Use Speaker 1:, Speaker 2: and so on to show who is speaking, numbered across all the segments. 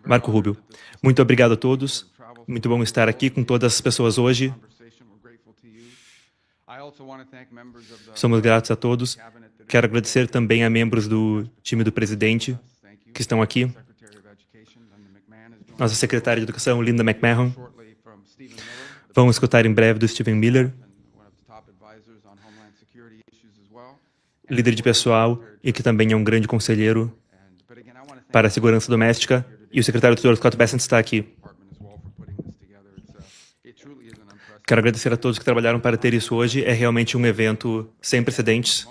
Speaker 1: Marco Rubio. Muito obrigado a todos. Muito bom estar aqui com todas as pessoas hoje. Somos gratos a todos. Quero agradecer também a membros do time do presidente que estão aqui. Nossa secretária de Educação, Linda McMahon. Vamos escutar em breve do Stephen Miller, líder de pessoal e que também é um grande conselheiro para a segurança doméstica. E o secretário do Tesouro, Scott Bessent, está aqui. Quero agradecer a todos que trabalharam para ter isso hoje. É realmente um evento sem precedentes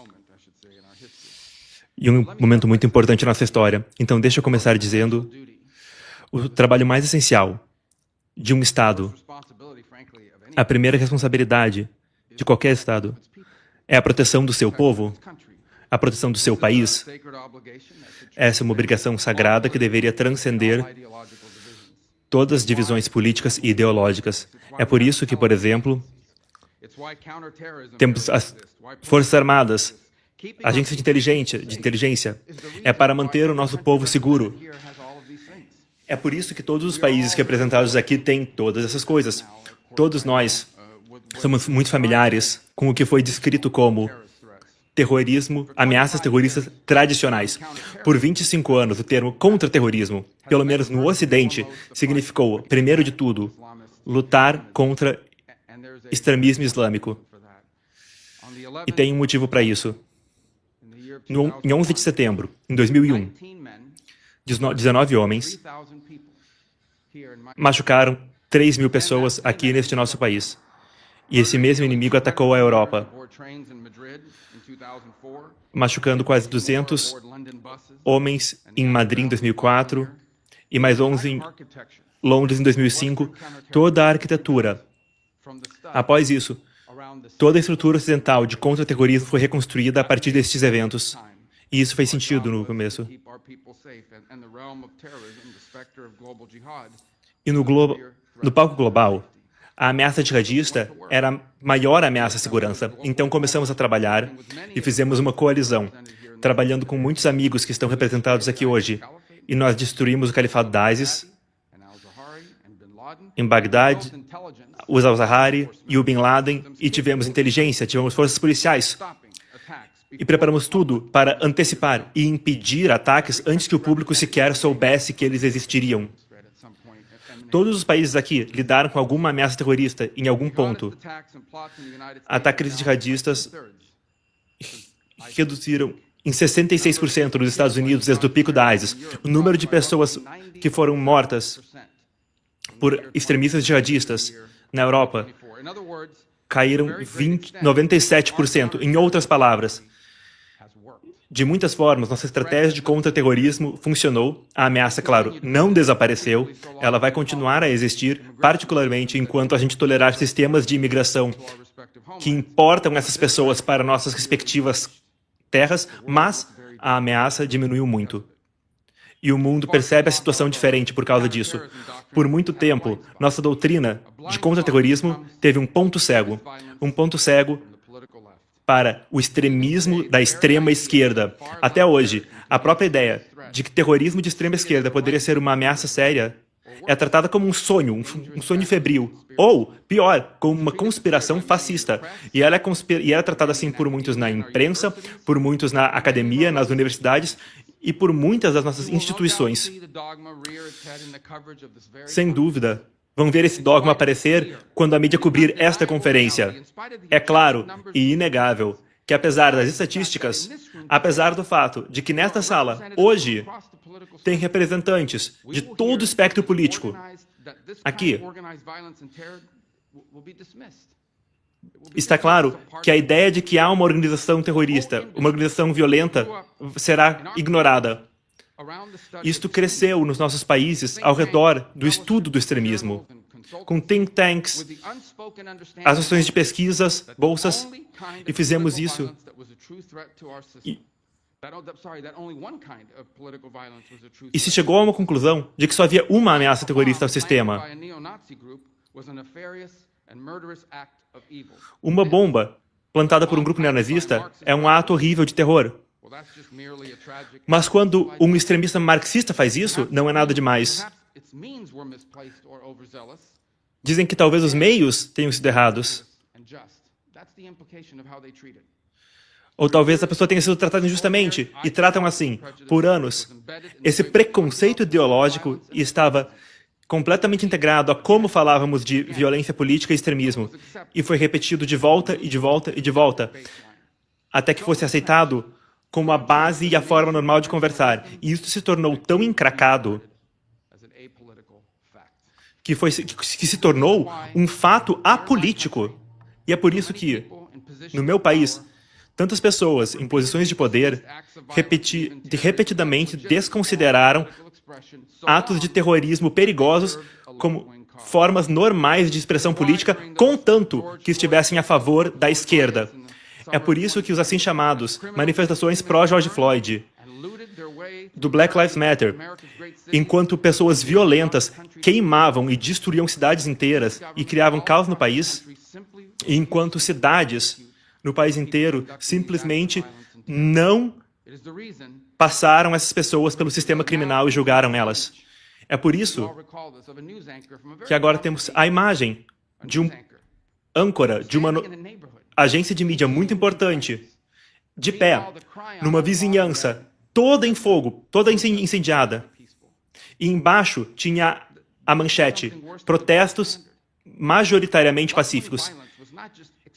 Speaker 1: e um momento muito importante na nossa história. Então, deixa eu começar dizendo o trabalho mais essencial de um Estado. A primeira responsabilidade de qualquer Estado é a proteção do seu povo, a proteção do seu país. Essa é uma obrigação sagrada que deveria transcender todas as divisões políticas e ideológicas. É por isso que, por exemplo, temos as Forças Armadas, agências de inteligência, é para manter o nosso povo seguro. É por isso que todos os países representados aqui têm todas essas coisas. Todos nós somos muito familiares com o que foi descrito como terrorismo, ameaças terroristas tradicionais. Por 25 anos, o termo contra-terrorismo, pelo menos no Ocidente, significou, primeiro de tudo, lutar contra extremismo islâmico. E tem um motivo para isso. Em 11 de setembro, em 2001, 19 homens machucaram 3.000 pessoas aqui neste nosso país. E esse mesmo inimigo atacou a Europa, machucando quase 200 homens em Madrid em 2004 e mais 11 em Londres em 2005. Toda a arquitetura. Após isso, toda a estrutura ocidental de contra-terrorismo foi reconstruída a partir destes eventos. E isso fez sentido no começo. E no palco global, a ameaça jihadista era a maior ameaça à segurança. Então começamos a trabalhar e fizemos uma coalizão, trabalhando com muitos amigos que estão representados aqui hoje. E nós destruímos o califado da ISIS em Bagdad, o Al-Zawahiri e o Bin Laden, e tivemos inteligência, tivemos forças policiais. E preparamos tudo para antecipar e impedir ataques antes que o público sequer soubesse que eles existiriam. Todos os países aqui lidaram com alguma ameaça terrorista em algum ponto. Ataques jihadistas reduziram em 66% nos Estados Unidos desde o pico da ISIS. O número de pessoas que foram mortas por extremistas jihadistas na Europa caíram 97%. Em outras palavras, de muitas formas, nossa estratégia de contra-terrorismo funcionou. A ameaça, claro, não desapareceu. Ela vai continuar a existir, particularmente enquanto a gente tolerar sistemas de imigração que importam essas pessoas para nossas respectivas terras, mas a ameaça diminuiu muito. E o mundo percebe a situação diferente por causa disso. Por muito tempo, nossa doutrina de contra-terrorismo teve um ponto cego para o extremismo da extrema esquerda. Até hoje, a própria ideia de que terrorismo de extrema esquerda poderia ser uma ameaça séria é tratada como um sonho febril. Ou, pior, como uma conspiração fascista. E ela é tratada assim por muitos na imprensa, por muitos na academia, nas universidades e por muitas das nossas instituições. Sem dúvida, vão ver esse dogma aparecer quando a mídia cobrir esta conferência. É claro e inegável que, apesar das estatísticas, apesar do fato de que nesta sala, hoje, tem representantes de todo o espectro político, aqui, está claro que a ideia de que há uma organização terrorista, uma organização violenta, será ignorada. Isto cresceu nos nossos países ao redor do estudo do extremismo, com think tanks, associações de pesquisas, bolsas, e fizemos isso. E se chegou a uma conclusão de que só havia uma ameaça terrorista ao sistema. Uma bomba plantada por um grupo neonazista é um ato horrível de terror. Mas quando um extremista marxista faz isso, não é nada demais. Dizem que talvez os meios tenham sido errados. Ou talvez a pessoa tenha sido tratada injustamente, e tratam assim, por anos. Esse preconceito ideológico estava completamente integrado a como falávamos de violência política e extremismo, e foi repetido de volta e de volta e de volta, até que fosse aceitado como a base e a forma normal de conversar. E isso se tornou tão encracado que se tornou um fato apolítico. E é por isso que, no meu país, tantas pessoas em posições de poder repetidamente desconsideraram atos de terrorismo perigosos como formas normais de expressão política, contanto que estivessem a favor da esquerda. É por isso que os assim chamados manifestações pró-George Floyd, do Black Lives Matter, enquanto pessoas violentas queimavam e destruíam cidades inteiras e criavam caos no país, e enquanto cidades no país inteiro simplesmente não passaram essas pessoas pelo sistema criminal e julgaram elas. É por isso que agora temos a imagem de um âncora, de uma agência de mídia muito importante, de pé, numa vizinhança, toda em fogo, toda incendiada. E embaixo tinha a manchete, protestos majoritariamente pacíficos.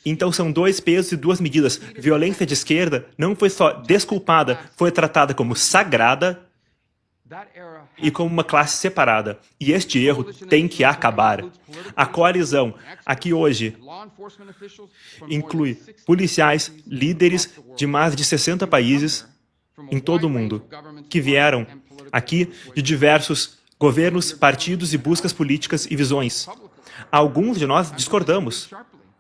Speaker 1: Então são dois pesos e duas medidas. Violência de esquerda não foi só desculpada, foi tratada como sagrada e como uma classe separada. E este erro tem que acabar. A coalizão, aqui hoje, inclui policiais, líderes de mais de 60 países em todo o mundo, que vieram aqui de diversos governos, partidos e buscas políticas e visões. Alguns de nós discordamos,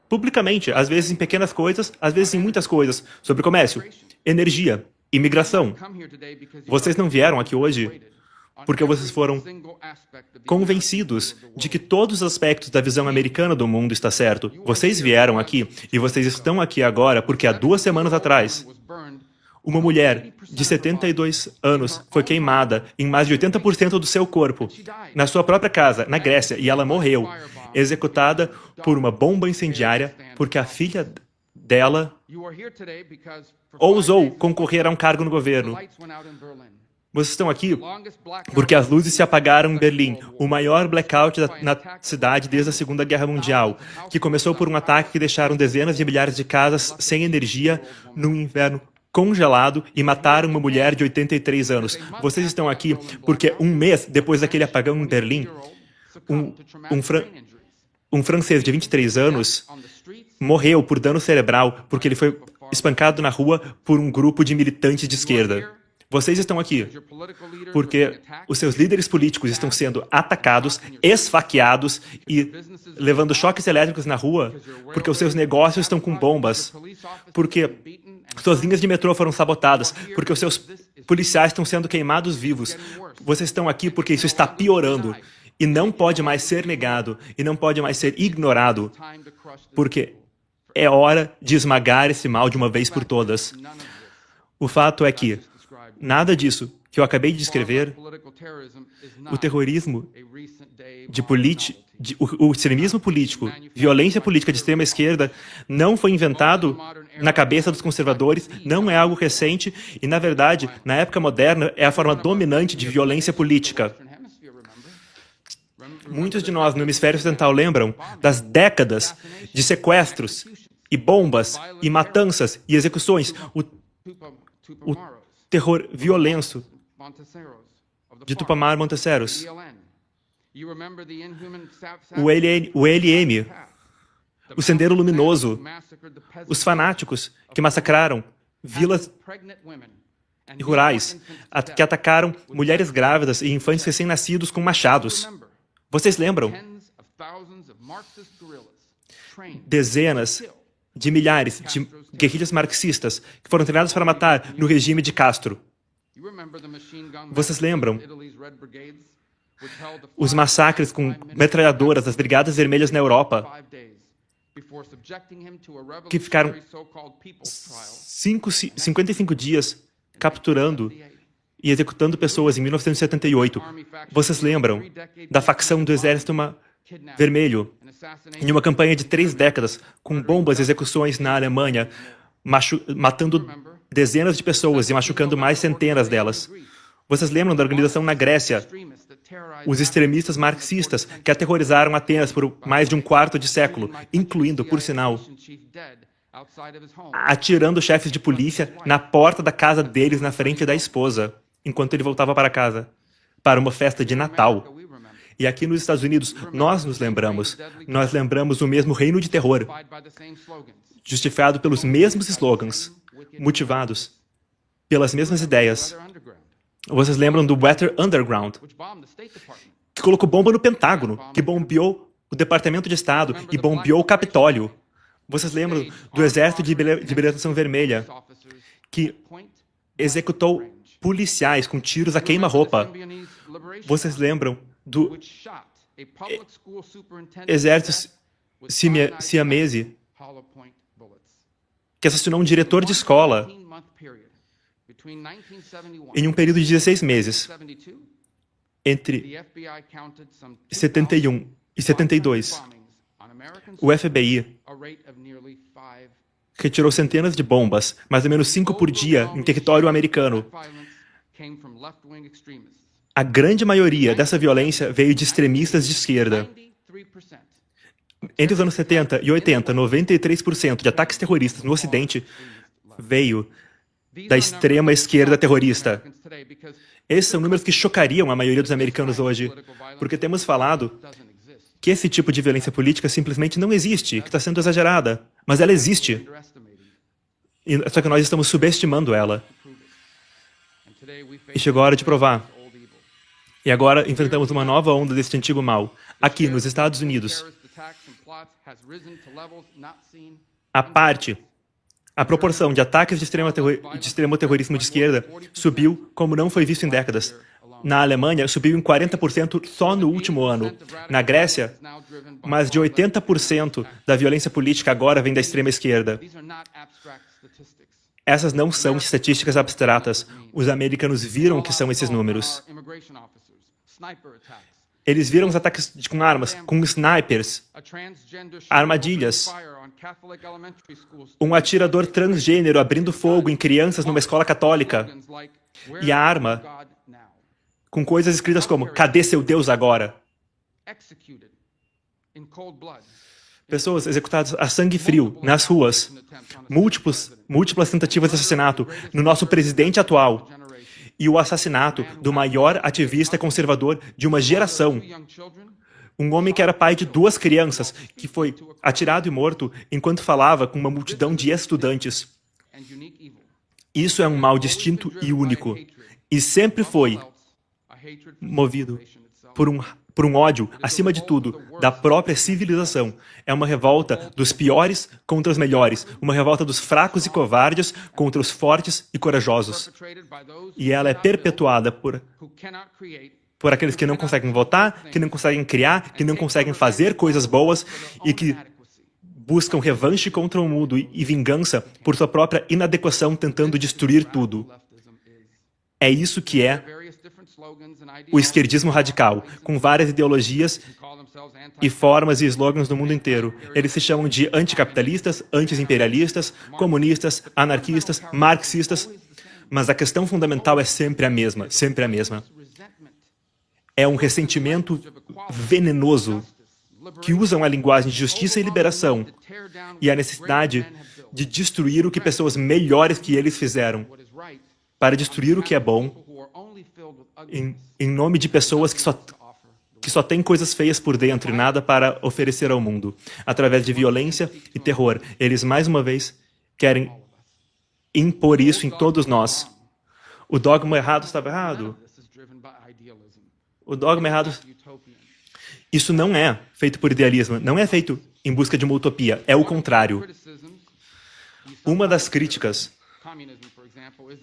Speaker 1: publicamente, às vezes em pequenas coisas, às vezes em muitas coisas, sobre comércio, energia, imigração. Vocês não vieram aqui hoje porque vocês foram convencidos de que todos os aspectos da visão americana do mundo está certo. Vocês vieram aqui e vocês estão aqui agora porque há 2 semanas atrás, uma mulher de 72 anos foi queimada em mais de 80% do seu corpo, na sua própria casa, na Grécia, e ela morreu, executada por uma bomba incendiária porque a filha dela ousou concorrer a um cargo no governo. Vocês estão aqui porque as luzes se apagaram em Berlim, o maior blackout na cidade desde a Segunda Guerra Mundial, que começou por um ataque que deixaram dezenas de milhares de casas sem energia num inverno congelado e mataram uma mulher de 83 anos. Vocês estão aqui porque um mês depois daquele apagão em Berlim, um francês de 23 anos morreu por dano cerebral porque ele foi espancado na rua por um grupo de militantes de esquerda. Vocês estão aqui porque os seus líderes políticos estão sendo atacados, esfaqueados e levando choques elétricos na rua, porque os seus negócios estão com bombas, porque suas linhas de metrô foram sabotadas, porque os seus policiais estão sendo queimados vivos. Vocês estão aqui porque isso está piorando e não pode mais ser negado e não pode mais ser ignorado, porque é hora de esmagar esse mal de uma vez por todas. O fato é que nada disso que eu acabei de descrever, o terrorismo o extremismo político, violência política de extrema esquerda, não foi inventado na cabeça dos conservadores, não é algo recente e, na verdade, na época moderna, é a forma dominante de violência política. Muitos de nós no hemisfério ocidental lembram das décadas de sequestros e bombas e matanças e execuções, o terror violento de Tupamar Monteceros, o ELM, o Sendero Luminoso, os fanáticos que massacraram vilas rurais, que atacaram mulheres grávidas e infantes recém-nascidos com machados. Vocês lembram? Dezenas de milhares de guerrilhas marxistas que foram treinadas para matar no regime de Castro. Vocês lembram os massacres com metralhadoras das Brigadas Vermelhas na Europa, que ficaram 55 dias capturando e executando pessoas em 1978. Vocês lembram da facção do Exército Vermelho, em uma campanha de 3 décadas, com bombas e execuções na Alemanha, matando dezenas de pessoas e machucando mais centenas delas. Vocês lembram da organização na Grécia, os extremistas marxistas que aterrorizaram Atenas por mais de um quarto de século, incluindo, por sinal, atirando chefes de polícia na porta da casa deles na frente da esposa, enquanto ele voltava para casa, para uma festa de Natal. E aqui nos Estados Unidos, nós lembramos o mesmo reino de terror, justificado pelos mesmos slogans, motivados pelas mesmas ideias. Vocês lembram do Weather Underground, que colocou bomba no Pentágono, que bombeou o Departamento de Estado e bombeou o Capitólio. Vocês lembram do Exército de Liberação Vermelha, que executou policiais com tiros a queima-roupa. Vocês lembram do Exército Siamese, que assassinou um diretor de escola em um período de 16 meses, entre 71 e 72. O FBI retirou centenas de bombas, mais ou menos 5 por dia, em território americano. A grande maioria dessa violência veio de extremistas de esquerda. Entre os anos 70 e 80, 93% de ataques terroristas no Ocidente veio da extrema esquerda terrorista. Esses são números que chocariam a maioria dos americanos hoje, porque temos falado que esse tipo de violência política simplesmente não existe, que está sendo exagerada, mas ela existe. Só que nós estamos subestimando ela. E chegou a hora de provar. E agora enfrentamos uma nova onda deste antigo mal. Aqui, nos Estados Unidos, a proporção de ataques de extremo terrorismo de esquerda subiu como não foi visto em décadas. Na Alemanha, subiu em 40% só no último ano. Na Grécia, mais de 80% da violência política agora vem da extrema esquerda. Essas não são estatísticas abstratas. Os americanos viram o que são esses números. Eles viram os ataques com armas, com snipers, armadilhas, um atirador transgênero abrindo fogo em crianças numa escola católica, e a arma com coisas escritas como "Cadê seu Deus agora?". Pessoas executadas a sangue frio, nas ruas. Múltiplas tentativas de assassinato no nosso presidente atual. E o assassinato do maior ativista conservador de uma geração. Um homem que era pai de 2 crianças, que foi atirado e morto enquanto falava com uma multidão de estudantes. Isso é um mal distinto e único. E sempre foi movido por um ódio, acima de tudo, da própria civilização. É uma revolta dos piores contra os melhores. Uma revolta dos fracos e covardes contra os fortes e corajosos. E ela é perpetuada por aqueles que não conseguem votar, que não conseguem criar, que não conseguem fazer coisas boas e que buscam revanche contra o mundo e vingança por sua própria inadequação, tentando destruir tudo. É isso que é o esquerdismo radical, com várias ideologias e formas e slogans no mundo inteiro. Eles se chamam de anticapitalistas, anti-imperialistas, comunistas, anarquistas, marxistas, mas a questão fundamental é sempre a mesma, sempre a mesma. É um ressentimento venenoso que usam a linguagem de justiça e liberação e a necessidade de destruir o que pessoas melhores que eles fizeram, para destruir o que é bom, em nome de pessoas que só têm coisas feias por dentro e nada para oferecer ao mundo. Através de violência e terror, eles mais uma vez querem impor isso em todos nós. O dogma errado estava errado. O dogma errado... Isso não é feito por idealismo, não é feito em busca de uma utopia, é o contrário. Uma das críticas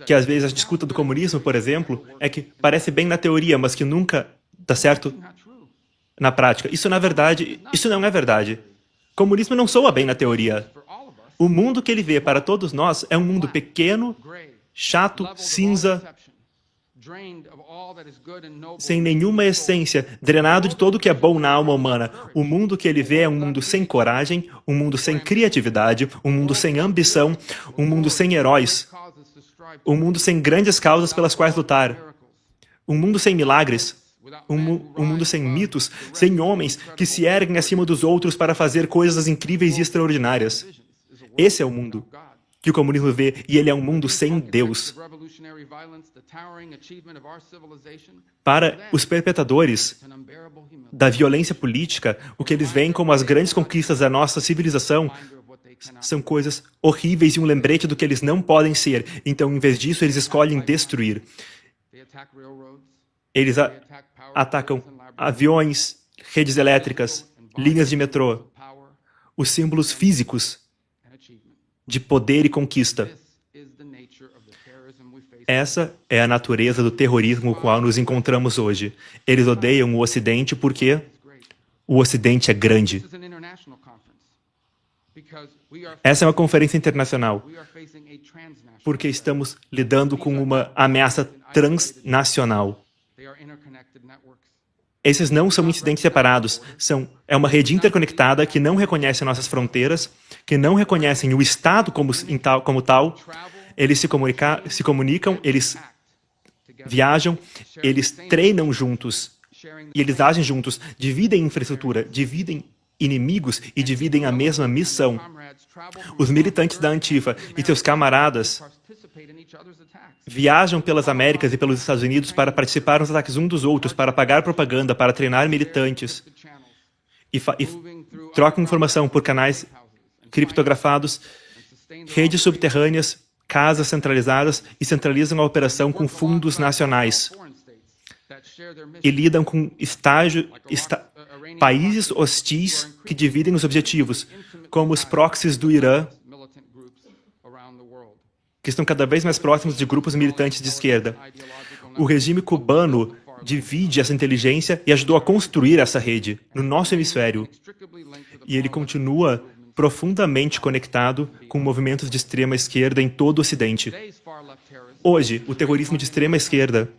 Speaker 1: que às vezes a gente escuta do comunismo, por exemplo, é que parece bem na teoria, mas que nunca dá certo na prática. Isso não é verdade. O comunismo não soa bem na teoria. O mundo que ele vê para todos nós é um mundo pequeno chato, cinza, sem nenhuma essência, drenado de todo o que é bom na alma humana. O mundo que ele vê é um mundo sem coragem, um mundo sem criatividade, um mundo sem ambição, um mundo sem heróis, um mundo sem grandes causas pelas quais lutar, um mundo sem milagres, um mundo sem mitos, sem homens que se erguem acima dos outros para fazer coisas incríveis e extraordinárias. Esse é o mundo que o comunismo vê, e ele é um mundo sem Deus. Para os perpetradores da violência política, o que eles veem como as grandes conquistas da nossa civilização são coisas horríveis e um lembrete do que eles não podem ser. Então, em vez disso, eles escolhem destruir. Eles atacam aviões, redes elétricas, linhas de metrô, os símbolos físicos de poder e conquista. Essa é a natureza do terrorismo com o qual nos encontramos hoje. Eles odeiam o Ocidente porque o Ocidente é grande. Essa é uma conferência internacional, porque estamos lidando com uma ameaça transnacional. Esses não são incidentes separados, é uma rede interconectada que não reconhece nossas fronteiras, que não reconhecem o Estado como tal. Eles se comunicam, eles viajam, eles treinam juntos e eles agem juntos, dividem infraestrutura, dividem inimigos e dividem a mesma missão. Os militantes da Antifa e seus camaradas viajam pelas Américas e pelos Estados Unidos para participar nos ataques uns dos outros, para pagar propaganda, para treinar militantes e trocam informação por canais criptografados, redes subterrâneas, casas centralizadas e centralizam a operação com fundos nacionais e lidam com países hostis que dividem os objetivos, como os proxies do Irã, que estão cada vez mais próximos de grupos militantes de esquerda. O regime cubano divide essa inteligência e ajudou a construir essa rede no nosso hemisfério. E ele continua profundamente conectado com movimentos de extrema esquerda em todo o Ocidente. Hoje, o terrorismo de extrema esquerda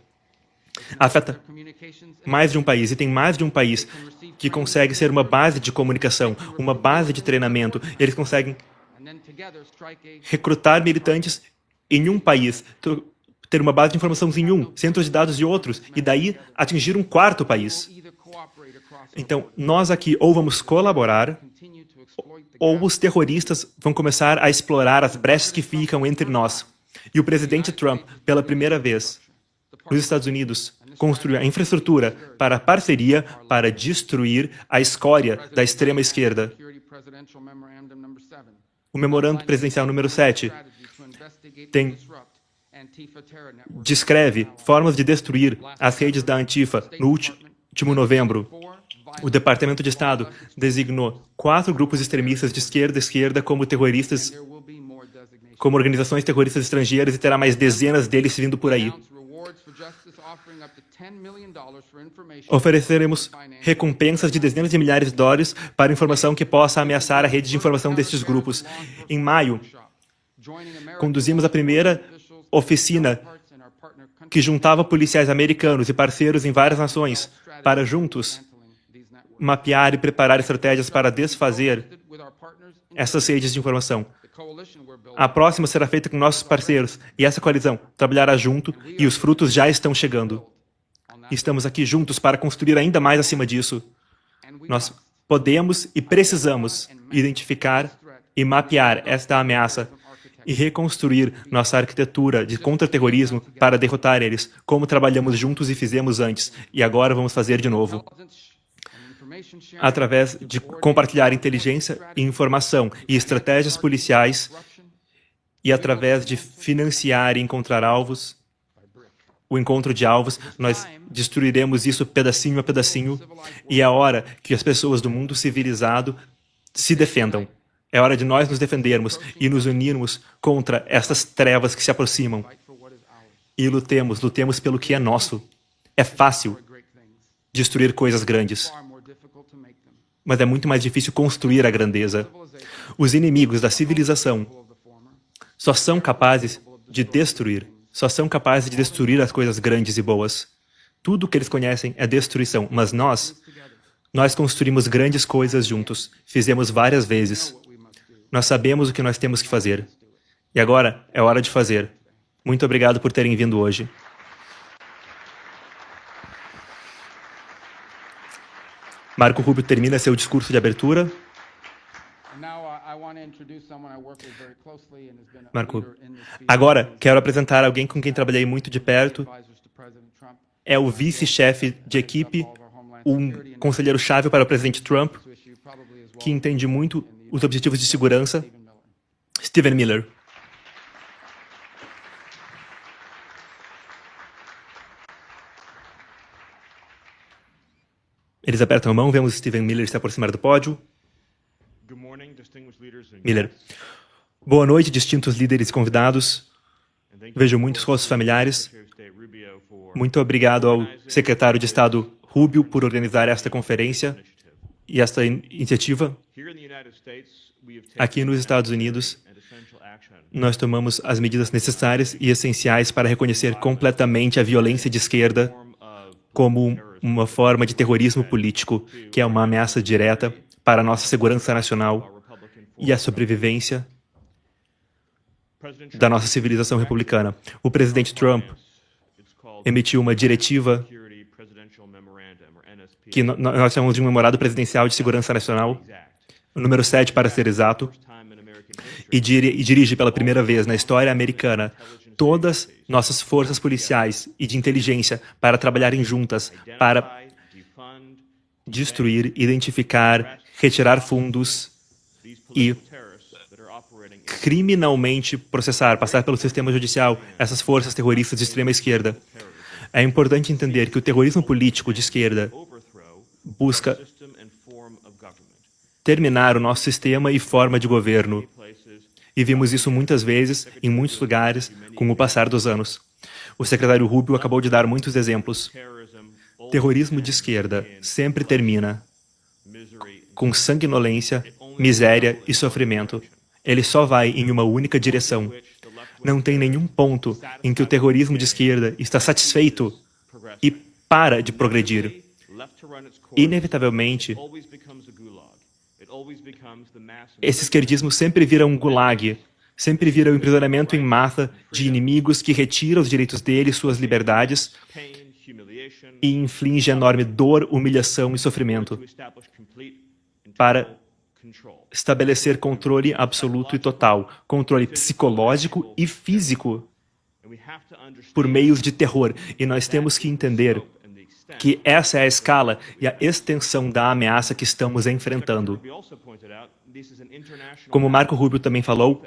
Speaker 1: afeta mais de um país, e tem mais de um país que consegue ser uma base de comunicação, uma base de treinamento. Eles conseguem recrutar militantes em um país, ter uma base de informações em um, centros de dados de outros, e daí atingir um quarto país. Então, nós aqui ou vamos colaborar, ou os terroristas vão começar a explorar as brechas que ficam entre nós. E o presidente Trump, pela primeira vez, nos Estados Unidos, construiu a infraestrutura para a parceria para destruir a escória da extrema esquerda. O memorando presidencial número 7 descreve formas de destruir as redes da Antifa. No último novembro, o Departamento de Estado designou 4 grupos extremistas de esquerda como terroristas, como organizações terroristas estrangeiras, e terá mais dezenas deles vindo por aí. Ofereceremos recompensas de dezenas de milhares de dólares para informação que possa ameaçar a rede de informação destes grupos. Em maio, conduzimos a primeira oficina que juntava policiais americanos e parceiros em várias nações para juntos mapear e preparar estratégias para desfazer essas redes de informação. A próxima será feita com nossos parceiros, e essa coalizão trabalhará junto, e os frutos já estão chegando. Estamos aqui juntos para construir ainda mais acima disso. Nós podemos e precisamos identificar e mapear esta ameaça e reconstruir nossa arquitetura de contra-terrorismo para derrotar eles, como trabalhamos juntos e fizemos antes, e agora vamos fazer de novo. Através de compartilhar inteligência e informação e estratégias policiais, e através de financiar e encontrar alvos, o encontro de alvos, nós destruiremos isso pedacinho a pedacinho, e é hora que as pessoas do mundo civilizado se defendam. É hora de nós nos defendermos e nos unirmos contra estas trevas que se aproximam. E lutemos pelo que é nosso. É fácil destruir coisas grandes, mas é muito mais difícil construir a grandeza. Os inimigos da civilização só são capazes de destruir. Só são capazes de destruir as coisas grandes e boas. Tudo o que eles conhecem é destruição, mas nós construímos grandes coisas juntos. Fizemos várias vezes. Nós sabemos o que nós temos que fazer. E agora é hora de fazer. Muito obrigado por terem vindo hoje. Marco Rubio termina seu discurso de abertura. Marco, agora quero apresentar alguém com quem trabalhei muito de perto. É o vice-chefe de equipe, um conselheiro-chave para o presidente Trump, que entende muito os objetivos de segurança, Stephen Miller. Eles apertam a mão, vemos Stephen Miller se aproximar do pódio. Miller. Boa noite, distintos líderes e convidados. Vejo muitos rostos familiares. Muito obrigado ao secretário de Estado Rubio por organizar esta conferência e esta iniciativa. Aqui nos Estados Unidos, nós tomamos as medidas necessárias e essenciais para reconhecer completamente a violência de esquerda como uma forma de terrorismo político, que é uma ameaça direta para a nossa segurança nacional e a sobrevivência da nossa civilização republicana. O presidente Trump emitiu uma diretiva que nós chamamos de um Memorando Presidencial de Segurança Nacional, o número 7 para ser exato, e dirige pela primeira vez na história americana todas nossas forças policiais e de inteligência para trabalharem juntas para destruir, identificar, retirar fundos e criminalmente processar, passar pelo sistema judicial essas forças terroristas de extrema esquerda. É importante entender que o terrorismo político de esquerda busca terminar o nosso sistema e forma de governo. E vimos isso muitas vezes, em muitos lugares, com o passar dos anos. O secretário Rubio acabou de dar muitos exemplos. Terrorismo de esquerda sempre termina com sanguinolência, miséria e sofrimento. Ele só vai em uma única direção. Não tem nenhum ponto em que o terrorismo de esquerda está satisfeito e para de progredir. Inevitavelmente, esse esquerdismo sempre vira um gulag, sempre vira o emprisionamento em massa de inimigos que retira os direitos deles, suas liberdades, e inflige enorme dor, humilhação e sofrimento para estabelecer controle absoluto e total, controle psicológico e físico por meios de terror. E nós temos que entender que essa é a escala e a extensão da ameaça que estamos enfrentando. Como Marco Rubio também falou,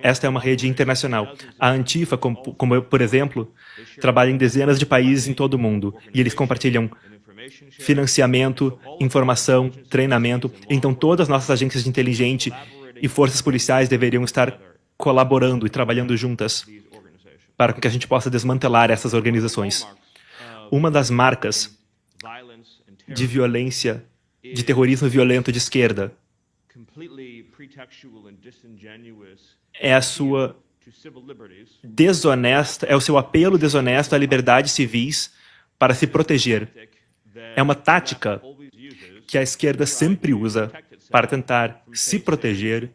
Speaker 1: esta é uma rede internacional. A Antifa, como por exemplo, trabalha em dezenas de países em todo o mundo, e eles compartilham financiamento, informação, treinamento. Então, todas as nossas agências de inteligência e forças policiais deveriam estar colaborando e trabalhando juntas para que a gente possa desmantelar essas organizações. Uma das marcas de violência, de terrorismo violento de esquerda, é a sua desonesta, é o seu apelo desonesto a liberdades civis para se proteger. É uma tática que a esquerda sempre usa para tentar se proteger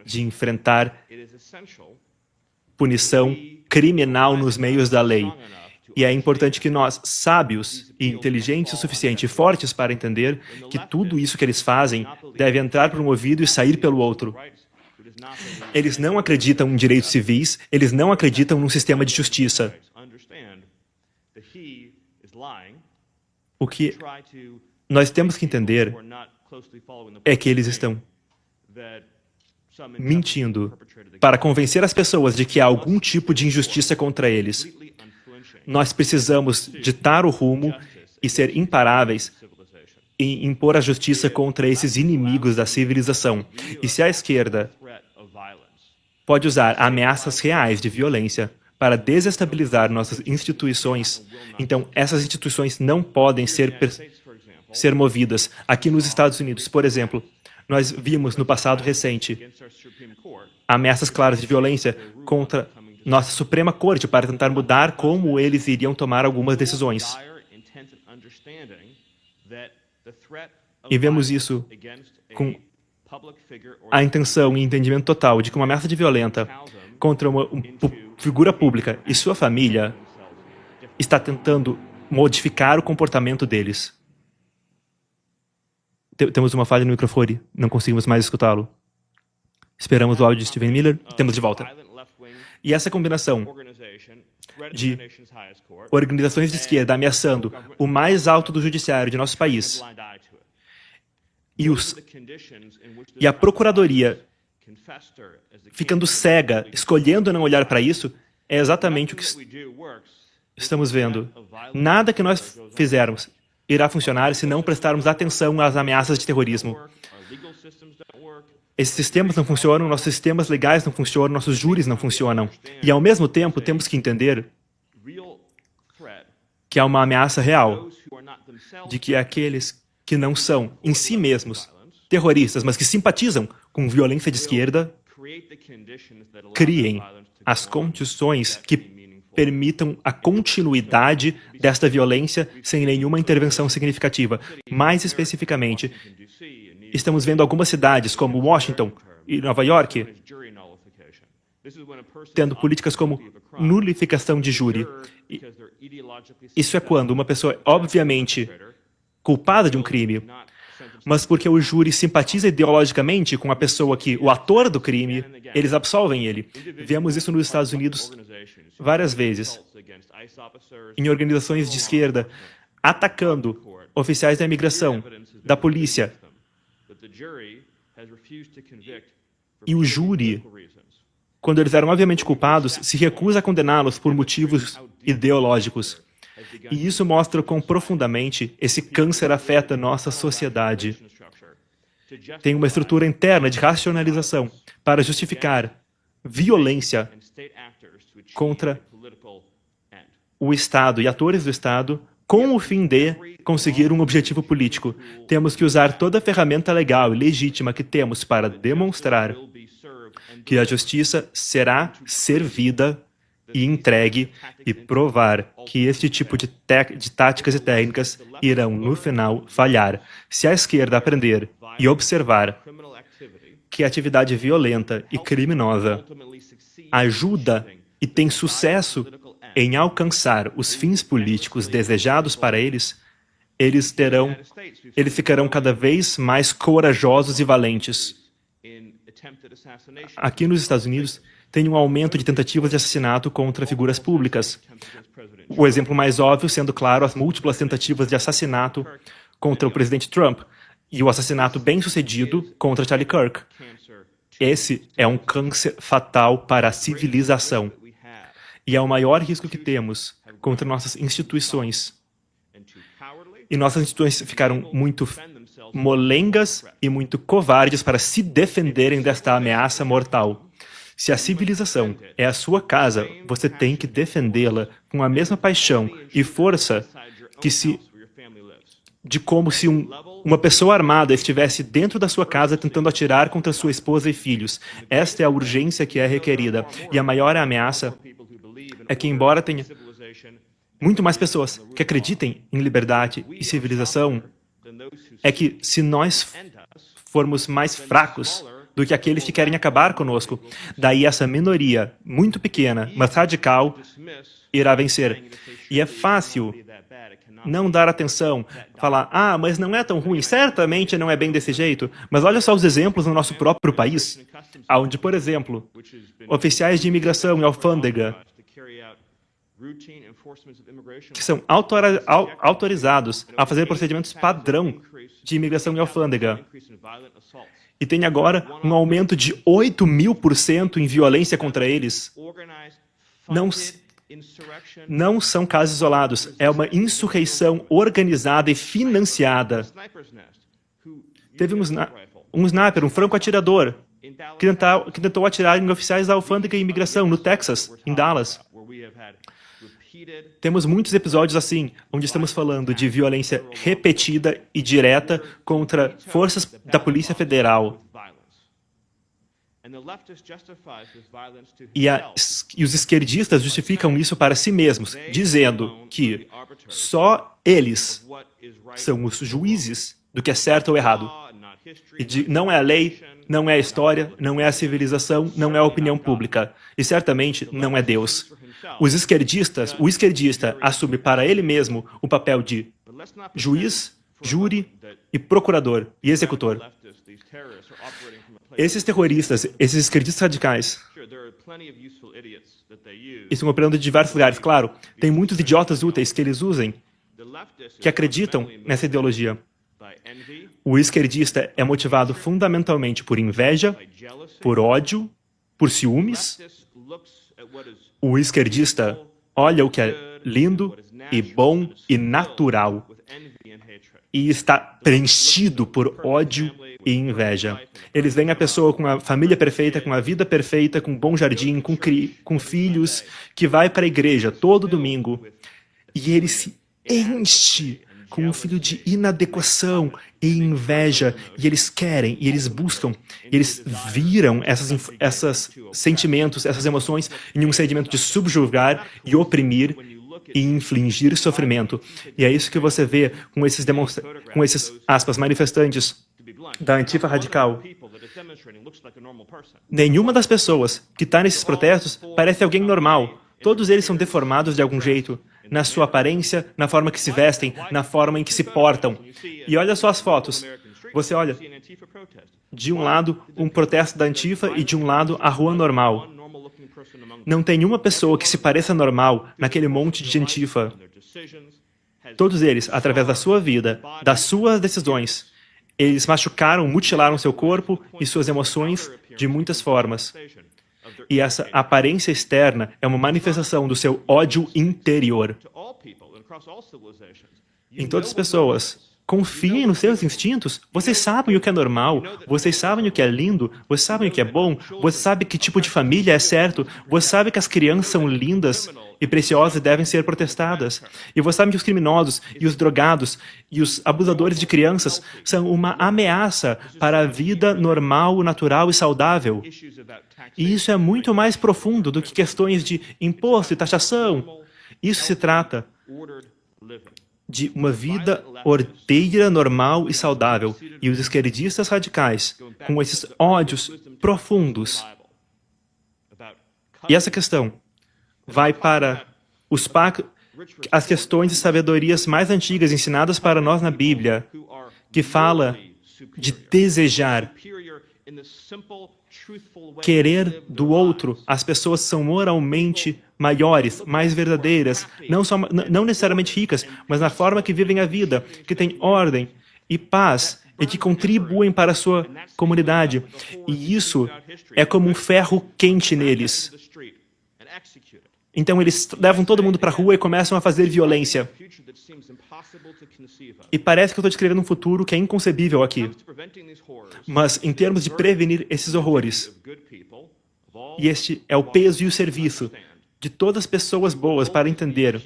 Speaker 1: de enfrentar punição criminal nos meios da lei. E é importante que nós, sábios e inteligentes o suficiente e fortes para entender que tudo isso que eles fazem deve entrar por um ouvido e sair pelo outro. Eles não acreditam em direitos civis, eles não acreditam num sistema de justiça. O que nós temos que entender é que eles estão mentindo para convencer as pessoas de que há algum tipo de injustiça contra eles. Nós precisamos ditar o rumo e ser imparáveis em impor a justiça contra esses inimigos da civilização. E se a esquerda pode usar ameaças reais de violência para desestabilizar nossas instituições, então essas instituições não podem ser movidas. Aqui nos Estados Unidos, por exemplo, nós vimos no passado recente ameaças claras de violência contra nossa Suprema Corte para tentar mudar como eles iriam tomar algumas decisões. E vemos isso com a intenção e entendimento total de que uma ameaça de violenta contra uma figura pública e sua família está tentando modificar o comportamento deles. Temos uma falha no microfone, não conseguimos mais escutá-lo. Esperamos o áudio de Stephen Miller e temos de volta. E essa combinação de organizações de esquerda ameaçando o mais alto do judiciário de nosso país e a procuradoria ficando cega, escolhendo não olhar para isso, é exatamente o que estamos vendo. Nada que nós fizermos irá funcionar se não prestarmos atenção às ameaças de terrorismo. Esses sistemas não funcionam, nossos sistemas legais não funcionam, nossos júris não funcionam. E, ao mesmo tempo, temos que entender que há uma ameaça real de que aqueles que não são, em si mesmos, terroristas, mas que simpatizam com violência de esquerda, criem as condições que permitam a continuidade desta violência sem nenhuma intervenção significativa. Mais especificamente, estamos vendo algumas cidades, como Washington e Nova York, tendo políticas como nulificação de júri. Isso é quando uma pessoa é obviamente culpada de um crime, mas porque o júri simpatiza ideologicamente com a pessoa o ator do crime, eles absolvem ele. Vemos isso nos Estados Unidos várias vezes, em organizações de esquerda, atacando oficiais da imigração, da polícia. E o júri, quando eles eram obviamente culpados, se recusa a condená-los por motivos ideológicos. E isso mostra quão profundamente esse câncer afeta nossa sociedade. Tem uma estrutura interna de racionalização para justificar violência contra o Estado e atores do Estado com o fim de conseguir um objetivo político. Temos que usar toda a ferramenta legal e legítima que temos para demonstrar que a justiça será servida e entregue e provar que este tipo de táticas e técnicas irão, no final, falhar. Se a esquerda aprender e observar que a atividade violenta e criminosa ajuda e tem sucesso em alcançar os fins políticos desejados para eles, eles ficarão cada vez mais corajosos e valentes. Aqui nos Estados Unidos, tem um aumento de tentativas de assassinato contra figuras públicas. O exemplo mais óbvio sendo, claro, as múltiplas tentativas de assassinato contra o presidente Trump e o assassinato bem-sucedido contra Charlie Kirk. Esse é um câncer fatal para a civilização e é o maior risco que temos contra nossas instituições. E nossas instituições ficaram muito molengas e muito covardes para se defenderem desta ameaça mortal. Se a civilização é a sua casa, você tem que defendê-la com a mesma paixão e força de como se uma pessoa armada estivesse dentro da sua casa tentando atirar contra sua esposa e filhos. Esta é a urgência que é requerida. E a maior ameaça é que, embora tenha muito mais pessoas que acreditem em liberdade e civilização, é que se nós formos mais fracos do que aqueles que querem acabar conosco, daí essa minoria, muito pequena, mas radical, irá vencer. E é fácil não dar atenção, falar, mas não é tão ruim, certamente não é bem desse jeito, mas olha só os exemplos no nosso próprio país, onde, por exemplo, oficiais de imigração e alfândega, que são autorizados a fazer procedimentos padrão de imigração e alfândega. E tem agora um aumento de 8.000% em violência contra eles. Não são casos isolados, é uma insurreição organizada e financiada. Teve um sniper, um franco-atirador, que tentou atirar em oficiais da alfândega e imigração no Texas, em Dallas. Temos muitos episódios assim, onde estamos falando de violência repetida e direta contra forças da Polícia Federal. E a E os esquerdistas justificam isso para si mesmos, dizendo que só eles são os juízes do que é certo ou errado. Não é a lei, não é a história, não é a civilização, não é a opinião pública. E certamente não é Deus. O esquerdista assume para ele mesmo o papel de juiz, júri e procurador e executor. Esses terroristas, esses esquerdistas radicais, estão operando em diversos lugares. Claro, tem muitos idiotas úteis que eles usem, que acreditam nessa ideologia. O esquerdista é motivado fundamentalmente por inveja, por ódio, por ciúmes. O esquerdista olha o que é lindo e bom e natural e está preenchido por ódio e inveja. Eles veem a pessoa com a família perfeita, com a vida perfeita, com um bom jardim, com filhos, que vai para a igreja todo domingo e ele se enche com um filho de inadequação e inveja, e eles querem, e eles buscam, e eles viram esses sentimentos, essas emoções em um sentimento de subjugar e oprimir e infligir sofrimento. E é isso que você vê com esses aspas, manifestantes da Antifa radical. Nenhuma das pessoas que está nesses protestos parece alguém normal. Todos eles são deformados de algum jeito, na sua aparência, na forma que se vestem, na forma em que se portam. E olha só as fotos. Você olha, de um lado, um protesto da Antifa e de um lado, a rua normal. Não tem uma pessoa que se pareça normal naquele monte de Antifa. Todos eles, através da sua vida, das suas decisões, eles machucaram, mutilaram seu corpo e suas emoções de muitas formas. E essa aparência externa é uma manifestação do seu ódio interior. Em todas as pessoas, confiem nos seus instintos. Vocês sabem o que é normal, vocês sabem o que é lindo, vocês sabem o que é bom, você sabe que tipo de família é certo, você sabe que as crianças são lindas e preciosas e devem ser protestadas. E você sabe que os criminosos e os drogados e os abusadores de crianças são uma ameaça para a vida normal, natural e saudável. E isso é muito mais profundo do que questões de imposto e taxação. Isso se trata de uma vida ordeira, normal e saudável. E os esquerdistas radicais, com esses ódios profundos. E essa questão vai para as questões de sabedorias mais antigas ensinadas para nós na Bíblia, que fala de desejar, querer do outro. As pessoas são moralmente maiores, mais verdadeiras, não necessariamente ricas, mas na forma que vivem a vida, que têm ordem e paz e que contribuem para a sua comunidade. E isso é como um ferro quente neles. Então eles levam todo mundo para a rua e começam a fazer violência. E parece que eu estou descrevendo um futuro que é inconcebível aqui. Mas em termos de prevenir esses horrores, e este é o peso e o serviço de todas as pessoas boas para entender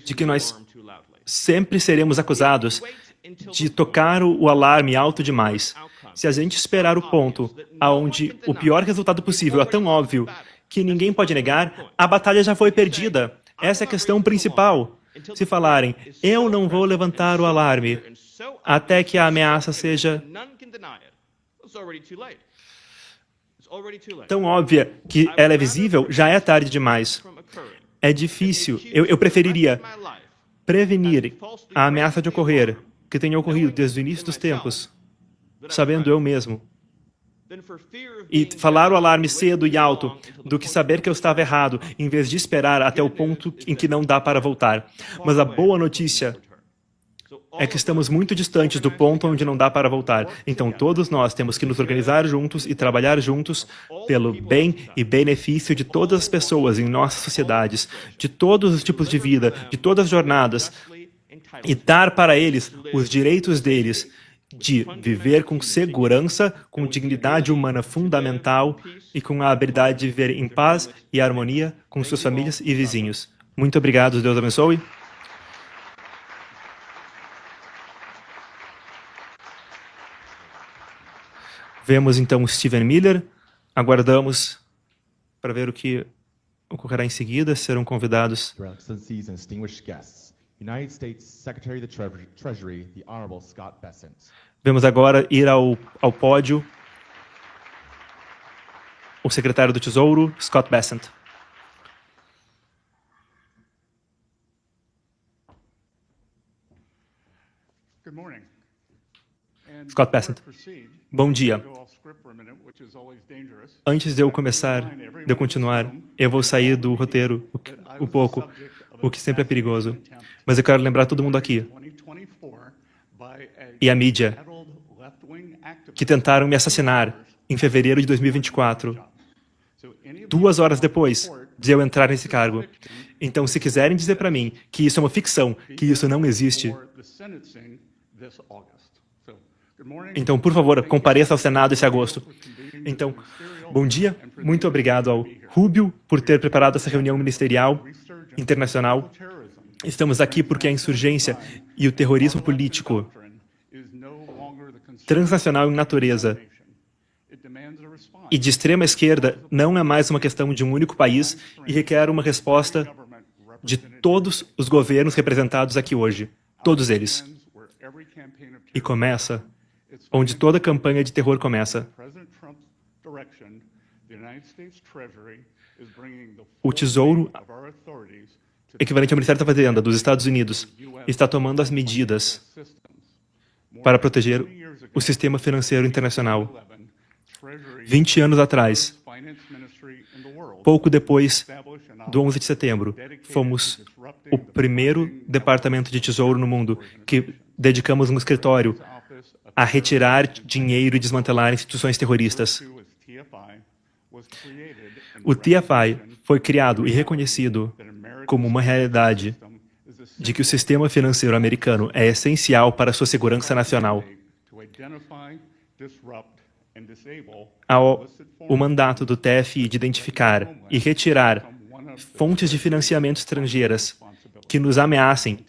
Speaker 1: de que nós sempre seremos acusados de tocar o alarme alto demais. Se a gente esperar o ponto onde o pior resultado possível é tão óbvio que ninguém pode negar, a batalha já foi perdida. Essa é a questão principal. Se falarem, eu não vou levantar o alarme até que a ameaça seja tão óbvia que ela é visível, já é tarde demais. É difícil. Eu preferiria prevenir a ameaça de ocorrer, que tenha ocorrido desde o início dos tempos, sabendo eu mesmo. E falar o alarme cedo e alto do que saber que eu estava errado, em vez de esperar até o ponto em que não dá para voltar. Mas a boa notícia é que estamos muito distantes do ponto onde não dá para voltar. Então todos nós temos que nos organizar juntos e trabalhar juntos pelo bem e benefício de todas as pessoas em nossas sociedades, de todos os tipos de vida, de todas as jornadas, e dar para eles os direitos deles, de viver com segurança, com dignidade humana fundamental e com a habilidade de viver em paz e harmonia com suas famílias e vizinhos. Muito obrigado, Deus abençoe. Vemos então Stephen Miller, aguardamos para ver o que ocorrerá em seguida. Serão convidados
Speaker 2: Your Excellencies and distinguished guests, United States Secretary of the Treasury, the Honorable Scott Bessent.
Speaker 1: Vamos agora ir ao pódio o secretário do Tesouro, Scott Bessent. Scott Bessent. Bom dia. Antes de eu continuar, eu vou sair do roteiro um pouco, o que sempre é perigoso. Mas eu quero lembrar todo mundo aqui e a mídia que tentaram me assassinar em fevereiro de 2024, 2 horas depois de eu entrar nesse cargo. Então, se quiserem dizer para mim que isso é uma ficção, que isso não existe, então, por favor, compareça ao Senado esse agosto. Então, bom dia, muito obrigado ao Rubio por ter preparado essa reunião ministerial internacional. Estamos aqui porque a insurgência e o terrorismo político transnacional em natureza e de extrema esquerda não é mais uma questão de um único país e requer uma resposta de todos os governos representados aqui hoje, todos eles. E começa onde toda campanha de terror começa. O Tesouro, equivalente ao Ministério da Fazenda dos Estados Unidos, está tomando as medidas para proteger o sistema financeiro internacional. 20 anos atrás, pouco depois do 11 de setembro, fomos o primeiro departamento de tesouro no mundo que dedicamos um escritório a retirar dinheiro e desmantelar instituições terroristas. O TFI foi criado e reconhecido como uma realidade de que o sistema financeiro americano é essencial para a sua segurança nacional. O mandato do TFI de identificar e retirar fontes de financiamento estrangeiras que nos ameacem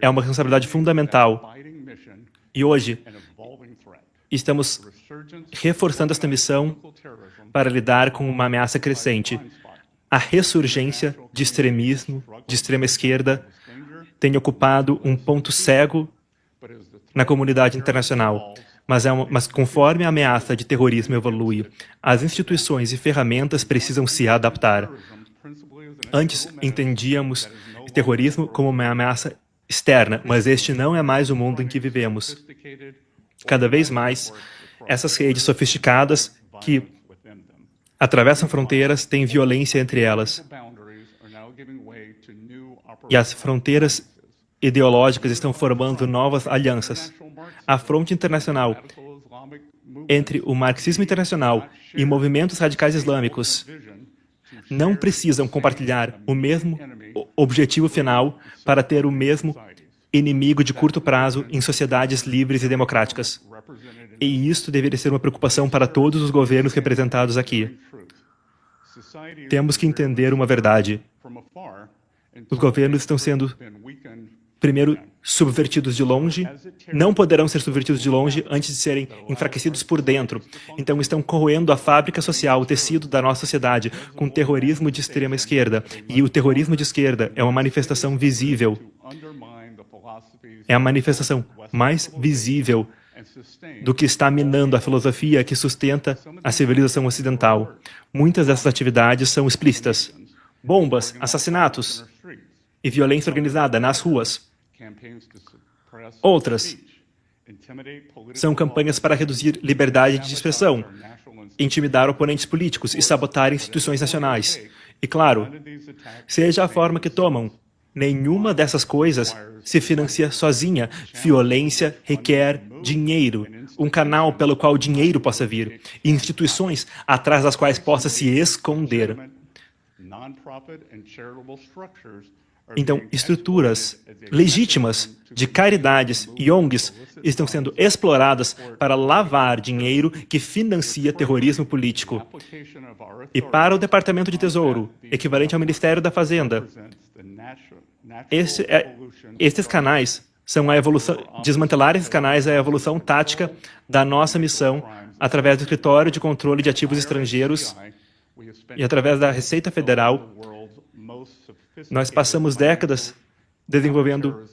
Speaker 1: é uma responsabilidade fundamental. E hoje, estamos reforçando esta missão para lidar com uma ameaça crescente. A ressurgência de extremismo, de extrema esquerda, tem ocupado um ponto cego na comunidade internacional. Mas conforme a ameaça de terrorismo evolui, as instituições e ferramentas precisam se adaptar. Antes, entendíamos o terrorismo como uma ameaça externa, mas este não é mais o mundo em que vivemos. Cada vez mais, essas redes sofisticadas que atravessam fronteiras têm violência entre elas. E as fronteiras ideológicas estão formando novas alianças. A fronte internacional entre o marxismo internacional e movimentos radicais islâmicos não precisam compartilhar o mesmo objetivo final para ter o mesmo inimigo de curto prazo em sociedades livres e democráticas. E isto deveria ser uma preocupação para todos os governos representados aqui. Temos que entender uma verdade. Os governos estão sendo, primeiro, subvertidos de longe, não poderão ser subvertidos de longe antes de serem enfraquecidos por dentro. Então estão corroendo a fábrica social, o tecido da nossa sociedade, com terrorismo de extrema esquerda. E o terrorismo de esquerda é uma manifestação visível. É a manifestação mais visível do que está minando a filosofia que sustenta a civilização ocidental. Muitas dessas atividades são explícitas. Bombas, assassinatos e violência organizada nas ruas. Outras são campanhas para reduzir liberdade de expressão, intimidar oponentes políticos e sabotar instituições nacionais. E claro, seja a forma que tomam, nenhuma dessas coisas se financia sozinha. Violência requer dinheiro, um canal pelo qual o dinheiro possa vir, e instituições atrás das quais possa se esconder. Então, estruturas legítimas de caridades e ONGs estão sendo exploradas para lavar dinheiro que financia terrorismo político. E para o Departamento de Tesouro, equivalente ao Ministério da Fazenda, estes canais são a evolução, desmantelar esses canais é a evolução tática da nossa missão através do Escritório de Controle de Ativos Estrangeiros E através da Receita Federal, nós passamos décadas desenvolvendo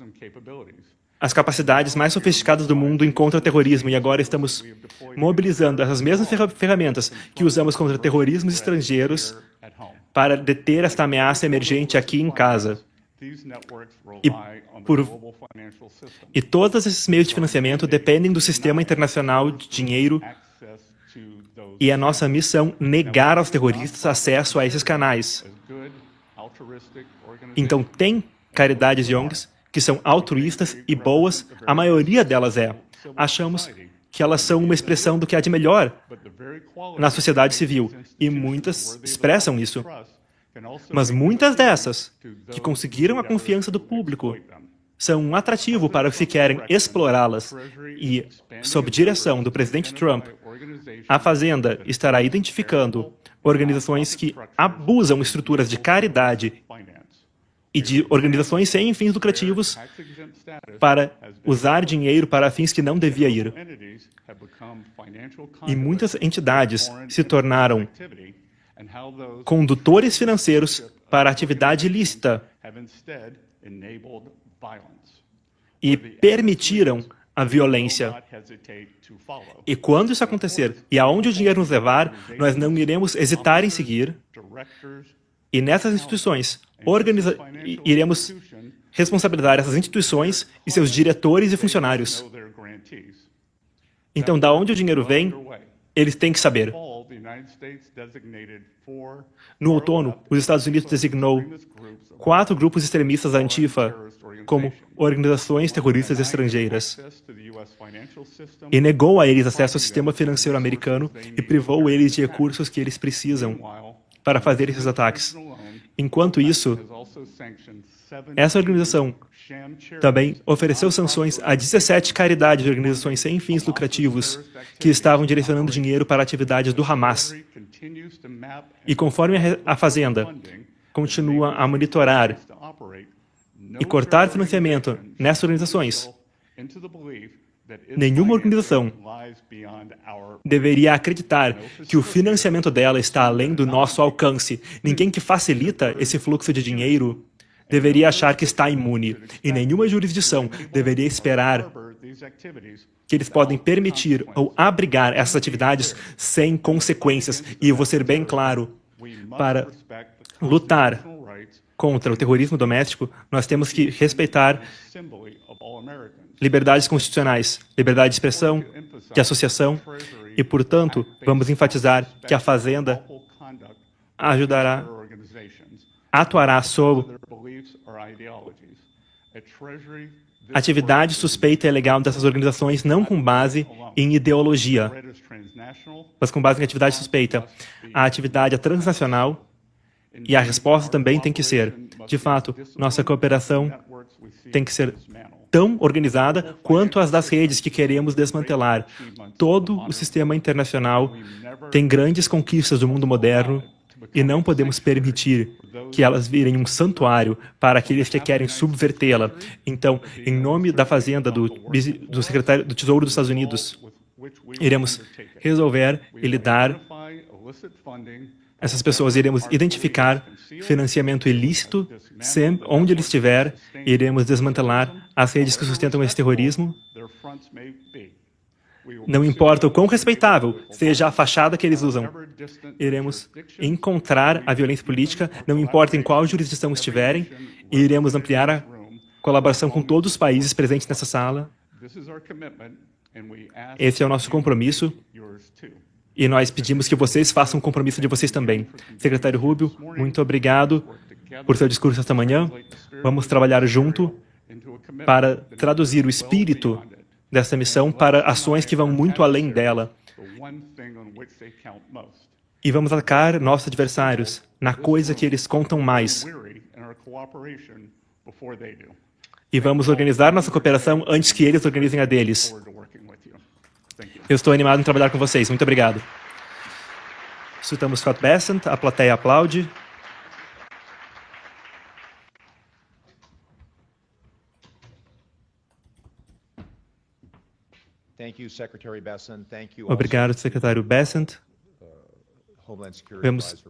Speaker 1: as capacidades mais sofisticadas do mundo em contra-terrorismo, e agora estamos mobilizando essas mesmas ferramentas que usamos contra terrorismos estrangeiros para deter esta ameaça emergente aqui em casa. E todos esses meios de financiamento dependem do sistema internacional de dinheiro, e é nossa missão negar aos terroristas acesso a esses canais. Então, tem caridades e ONGs que são altruístas e boas, a maioria delas é. Achamos que elas são uma expressão do que há de melhor na sociedade civil, e muitas expressam isso. Mas muitas dessas, que conseguiram a confiança do público, são um atrativo para os que querem explorá-las. E, sob direção do presidente Trump, a Fazenda estará identificando organizações que abusam estruturas de caridade e de organizações sem fins lucrativos para usar dinheiro para fins que não devia ir. E muitas entidades se tornaram condutores financeiros para atividade ilícita e permitiram a violência. E quando isso acontecer, e aonde o dinheiro nos levar, nós não iremos hesitar em seguir. E nessas instituições, iremos responsabilizar essas instituições e seus diretores e funcionários. Então, da onde o dinheiro vem, eles têm que saber. No outono, os Estados Unidos designou 4 grupos extremistas da Antifa como organizações terroristas estrangeiras e negou a eles acesso ao sistema financeiro americano e privou eles de recursos que eles precisam para fazer esses ataques. Enquanto isso, essa organização também ofereceu sanções a 17 caridades de organizações sem fins lucrativos que estavam direcionando dinheiro para atividades do Hamas. E conforme a Fazenda continua a monitorar e cortar financiamento nessas organizações, nenhuma organização deveria acreditar que o financiamento dela está além do nosso alcance. Ninguém que facilita esse fluxo de dinheiro deveria achar que está imune. E nenhuma jurisdição deveria esperar que eles podem permitir ou abrigar essas atividades sem consequências. E eu vou ser bem claro, para lutar contra o terrorismo doméstico, nós temos que respeitar liberdades constitucionais, liberdade de expressão, de associação, e, portanto, vamos enfatizar que a Fazenda atuará sob atividade suspeita e ilegal dessas organizações, não com base em ideologia, mas com base em atividade suspeita. A atividade é transnacional e a resposta também tem que ser, de fato, nossa cooperação tem que ser tão organizada quanto as das redes que queremos desmantelar. Todo o sistema internacional tem grandes conquistas do mundo moderno e não podemos permitir que elas virem um santuário para aqueles que querem subvertê-la. Então, em nome da Fazenda, do secretário do Tesouro dos Estados Unidos, iremos resolver e lidar essas pessoas, iremos identificar financiamento ilícito sempre onde ele estiver, e iremos desmantelar as redes que sustentam esse terrorismo. Não importa o quão respeitável seja a fachada que eles usam, iremos encontrar a violência política, não importa em qual jurisdição estiverem, e iremos ampliar a colaboração com todos os países presentes nessa sala. Esse é o nosso compromisso, e nós pedimos que vocês façam o compromisso de vocês também. Secretário Rubio, muito obrigado por seu discurso esta manhã. Vamos trabalhar junto para traduzir o espírito dessa missão para ações que vão muito além dela. E vamos atacar nossos adversários na coisa que eles contam mais. E vamos organizar nossa cooperação antes que eles organizem a deles. Eu estou animado em trabalhar com vocês. Muito obrigado. Citamos Scott Bessent, a plateia aplaude.
Speaker 3: Obrigado, secretário Bessent.
Speaker 1: Vemos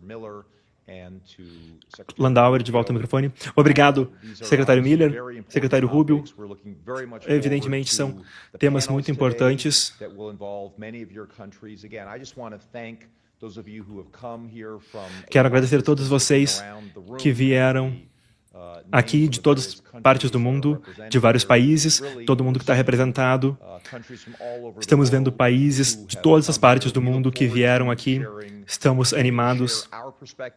Speaker 1: Landauer de volta ao microfone. Obrigado, secretário Miller, secretário Rubio. Evidentemente, são temas muito importantes. Quero agradecer a todos vocês que vieram aqui de todas as partes do mundo, de vários países, todo mundo que está representado. Estamos vendo países de todas as partes do mundo que vieram aqui. Estamos animados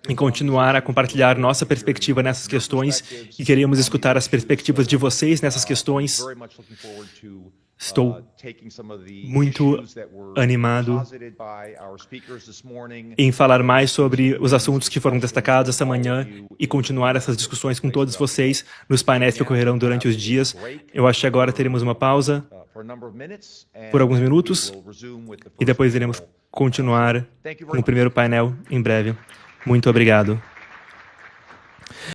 Speaker 1: em continuar a compartilhar nossa perspectiva nessas questões e queremos escutar as perspectivas de vocês nessas questões. Estou muito animado em falar mais sobre os assuntos que foram destacados esta manhã e continuar essas discussões com todos vocês nos painéis que ocorrerão durante os dias. Eu acho que agora teremos uma pausa por alguns minutos e depois iremos continuar com o primeiro painel em breve. Muito obrigado.